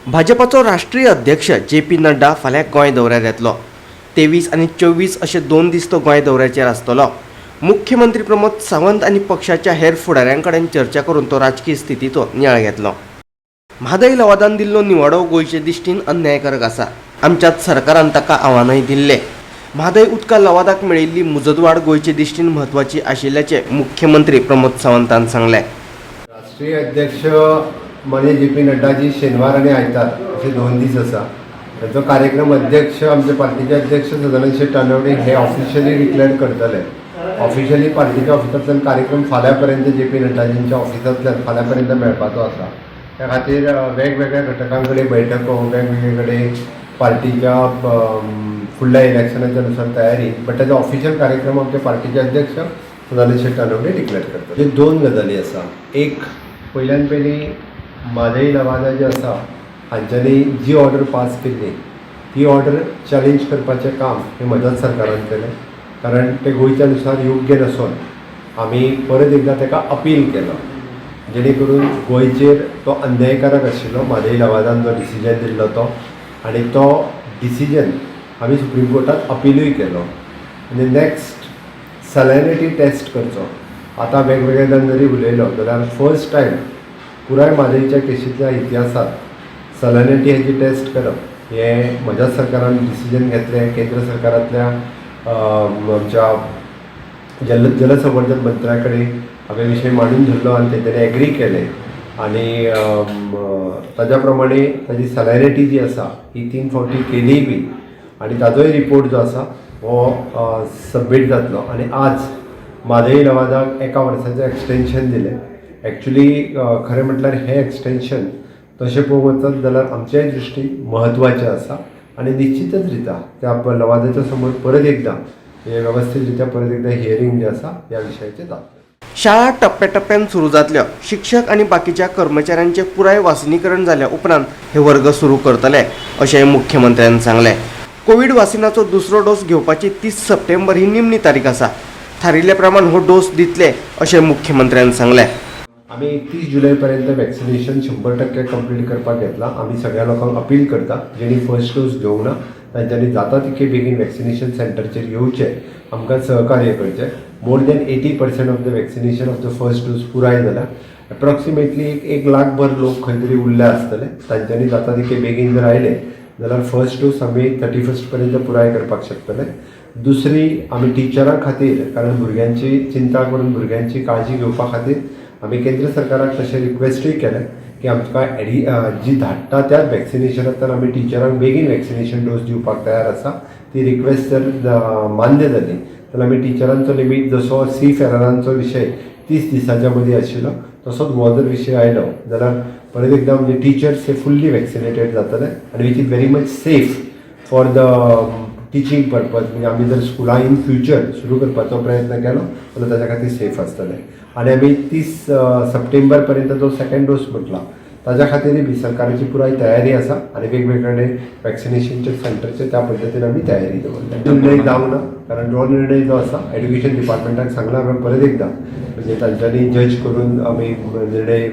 भाजपाचो राष्ट्रीय अध्यक्ष जे.पी. नड्डा फाल्यां गोंय दौऱ्यार येतलो। 23 आनी 24 अशे 2 दीस तो गोंय दौऱ्याचेर आसतलो। मुख्यमंत्री प्रमोद सावंत आनी पक्षाच्या हेर फुडाऱ्यां कडेन चर्चा करून तो राजकीय स्थितीचो नियाळ घेतलो। म्हादय लवादान दिल्लो निवाडो गोंयचे दिश्टीन अन्यायकारक आसा। आमच्याच सरकारान ताका आव्हानय दिल्लें। म्हादय उदका लवादाक मेळिल्ली मुजतवाड गोंयचे दिश्टीन म्हत्वाची आशिल्ल्याचे मुख्यमंत्री प्रमोद सावंतान सांगलें। राष्ट्रीय अध्यक्ष माननीय जे.पी. नड्डाजी शेनवार आणि आयतार असे 2 दीस आसा। ताचो कार्यक्रम अध्यक्ष आमचे पार्टीचे अध्यक्ष सदानंद शेट तानवडे हे ऑफिशियली डिक्लेअर करतले। ऑफिशियली पार्टीच्या ऑफिसांतल्यान कार्यक्रम फाल्यां पर्यंत जे.पी. नड्डाजींच्या ऑफिसांतल्यान फाल्यां पर्यंत मेळपाचो आसा। त्या खातीर वेगवेगळ्या घटकां कडेन बैठको, वेगवेगळे कडेन पार्टीच्या फुडल्या इलेक्शनाच्या नुसार तयारी, बट ताचो ऑफिशियल कार्यक्रम आमचे पार्टीचे अध्यक्ष सदानंद शेट तानवडे डिक्लेअर करतात। हे 2 गजाली आसा। एक, पयल्यान पयली म्हादय लवादा जे आसा हांच्यांनी जी ऑर्डर पास केल्ली ती ऑर्डर चॅलेंज करपाचें काम हे मदत सरकारान केलें, कारण ते गोंयच्या नुसार योग्य नसून आमी परत एकदां ताका अपील केलो, जेणे करून गोंयचेर तो अन्यायकारक आशिल्लो म्हादय लवादान जो डिसिजन दिल्लो तो, आनी तो डिसिजन आमी सुप्रीम कोर्टात अपीलूय केलो। आनी नेक्स्ट सॅलिनिटी टेस्ट करचो। आतां वेगवेगळे जाण जरी उलयलो जाल्यार फर्स्ट टायम पुराय म्हादयच्या केशींतल्या इतिहासात सॅलिनिटी हेची टेस्ट करप हे म्हज्या सरकारान डिसिजन घेतलें। केंद्र सरकारांतल्या आमच्या जलसंवर्धन मंत्र्या कडेन हांवें विशय मांडून धरलो आनी तेंच्यांनी एग्री केलें, आनी ताज्या प्रमाणे ताजी सॅलिनिटी जी आसा ही 3 फावटी केली बी, आनी ताजोय रिपोर्ट जो आसा हो सबमीट जातलो। आनी आज म्हादय लवादाक 1 वर्साचें एक्सटेंशन दिलें। एक्चुली खरें म्हटल्यार हें एक्सटेंशन तशें पळोवंक वचत जाल्यार आमच्याय दृश्टीन म्हत्वाचें आसा, आनी निश्चितच रित्या त्या लवादाच्या समोर परत एकदां हे वेवस्थीत रित्या परत एकदां हियरींग जे आसा ह्या विशयाचें जातलें। शाळा टप्प्याटप्प्यान सुरू जातल्यो। शिक्षक आनी बाकीच्या कर्मचाऱ्यांचे पुराय वासिनीकरण जाल्या उपरांत हे वर्ग सुरू करतले अशें मुख्यमंत्र्यान सांगलें। कोविड वासिनाचो दुसरो डोस घेवपाची 30 सप्टेंबर ही निमणी तारीख आसा। थारिल्ल्या प्रमाण हो डोस दितले अशें मुख्यमंत्र्यान सांगलें। आमी 31 जुलय पर्यंत वॅक्सिनेशन 100% कंप्लीट करपाक घेतला। आमी सगळ्या लोकांक अपील करता जेणी फर्स्ट डोस घेवंक ना तांच्यांनी जाता तितके बेगीन वॅक्सिनेशन सेंटरचेर येवचें, आमकां सहकार्य करचें। More than 80% of the vaccination of the first dose पुराय जाला। एप्रॉक्सिमेटली 1 लाखभर लोक खंय तरी उरले आसतले। तांच्यांनी जाता तितके बेगीन जर आयले जाल्यार फर्स्ट डोस आमी 31 पर्यंत पुराय करपाक शकतले। दुसरी, आमी टिचरां खातीर, कारण भुरग्यांची चिंता करून भुरग्यांची काळजी घेवपा खातीर आमी केंद्र सरकाराक तशें रिक्वेस्टूय केलें की आमकां जी धाडटा त्याच वॅक्सिनेशनांतल्यान आमी टिचरांक बेगीन वॅक्सिनेशन डोस दिवपाक तयार आसा। ती रिक्वेस्ट जर मान्य जाली जाल्यार आमी टिचरांचो लिमीट, जसो सी फेररांचो विशय 30 दिसांच्या मदीं आशिल्लो तसोच हो जर विशय आयलो जाल्यार परत एकदां म्हणजे टिचर्स हे फुल्ली वॅक्सिनेटेड जातले, आनी which is very much safe for the teaching purpose. म्हणजे आमी जर स्कुलां इन फ्युचर सुरू करपाचो प्रयत्न केलो जाल्यार ताच्या खातीर सेफ आसतलें। आनी आमी 30 सप्टेंबर पर्यंत जो 2nd डोस म्हटला ताच्या खातीरय बी सरकाराची पुराय तयारी आसा, आनी वेगवेगळे वॅक्सिनेशनचे सेंटरचे त्या पद्दतीन आमी तयारी दवरल्या। निर्णय जावंक ना, कारण हो निर्णय जो आसा एड्युकेशन डिपार्टमेंटाक सांगला हांवें परत एकदां, म्हणजे तांच्यांनी जज करून आमी निर्णय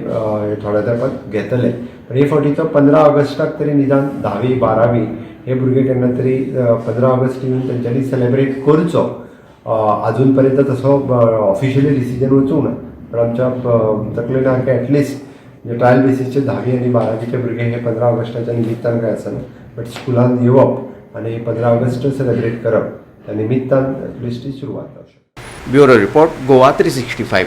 थोड्या तेंपात घेतले। पण हे फावटीचो 15 ऑगस्टाक तरी निदान 10वी 12वी हे भुरगे केन्ना तरी 15 ऑगस्ट येवन तांच्यांनी सेलेब्रेट करचो। अजून पर्यंत तसो ऑफिशियली डिसिजन वचूंक ना, पण आमच्या तकलेन आमकां एटलिस्ट ट्रायल बेसिसचे 10वी आनी 12वीचे भुरगे हे 15 ऑगस्टाच्या निमित्तान काय आसना, बट स्कुलान येवप आनी 15 ऑगस्ट सेलेब्रेट करप त्या निमित्तान एटलिस्ट ती सुरवात जावची। Bureau report, Goa 365।